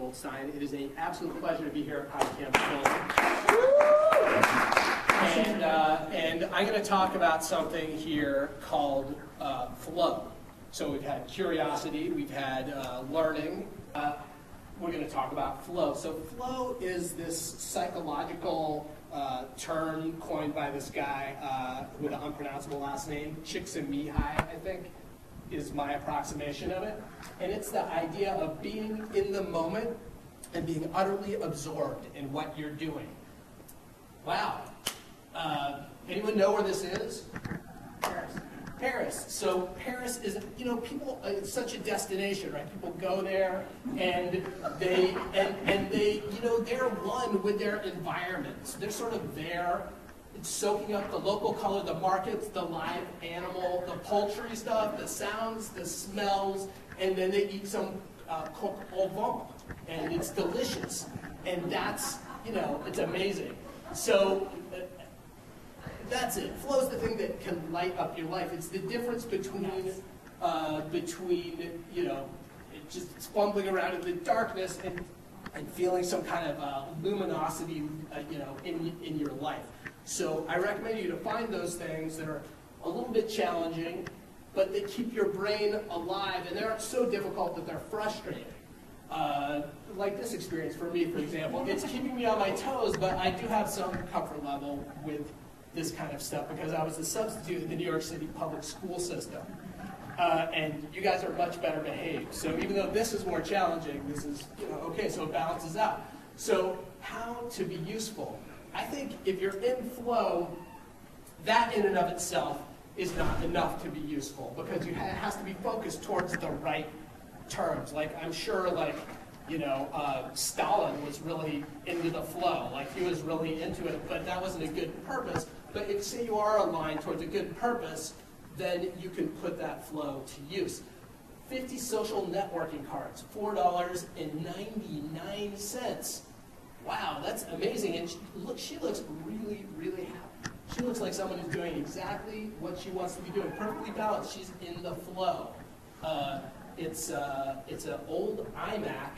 Goldstein. It is an absolute pleasure to be here at Podcamp. And I'm going to talk about something here called flow. So we've had curiosity, we've had learning. We're going to talk about flow. So flow is this psychological term coined by this guy with an unpronounceable last name, Csikszentmihalyi, I think, is my approximation of it. And it's the idea of being in the moment and being utterly absorbed in what you're doing. Wow. Anyone know where this is? Paris. So Paris is, people, it's such a destination, right? People go there and they they're one with their environments. They're sort of there, it's soaking up the local color, the markets, the live animal, the poultry stuff, the sounds, the smells, and then they eat some coq au vin, and it's delicious. And that's, it's amazing. So that's it. Flow is the thing that can light up your life. It's the difference between just fumbling around in the darkness and feeling some kind of luminosity, in your life. So I recommend you to find those things that are a little bit challenging, but they keep your brain alive, and they're so difficult that they're frustrating. Like this experience for me, for example, it's keeping me on my toes, but I do have some comfort level with this kind of stuff because I was a substitute in the New York City public school system. And you guys are much better behaved. So even though this is more challenging, this is, okay, so it balances out. So how to be useful? I think if you're in flow, that in and of itself is not enough to be useful because it has to be focused towards the right terms. Like I'm sure Stalin was really into the flow, like he was really into it, but that wasn't a good purpose. But if say you are aligned towards a good purpose, then you can put that flow to use. 50 social networking cards, $4.99. Wow, that's amazing. And she looks really, really happy. She looks like someone who's doing exactly what she wants to be doing, perfectly balanced. She's in the flow. It's an old iMac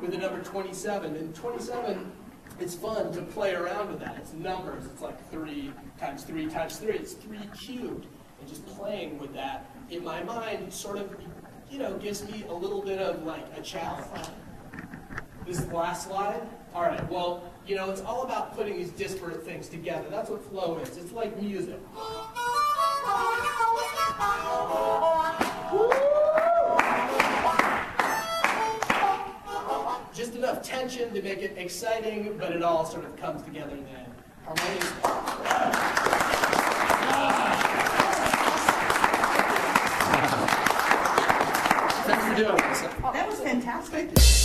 with the number 27, and 27, it's fun to play around with that. It's numbers. It's like 3 times 3 times 3. It's 3 cubed. And just playing with that, in my mind, sort of, gives me a little bit of like a challenge. This is the last slide? All right, well, it's all about putting these disparate things together. That's what flow is. It's like music. Just enough tension to make it exciting, but it all sort of comes together in the end. Harmonious. Thanks for doing this. That was fantastic. Thank you.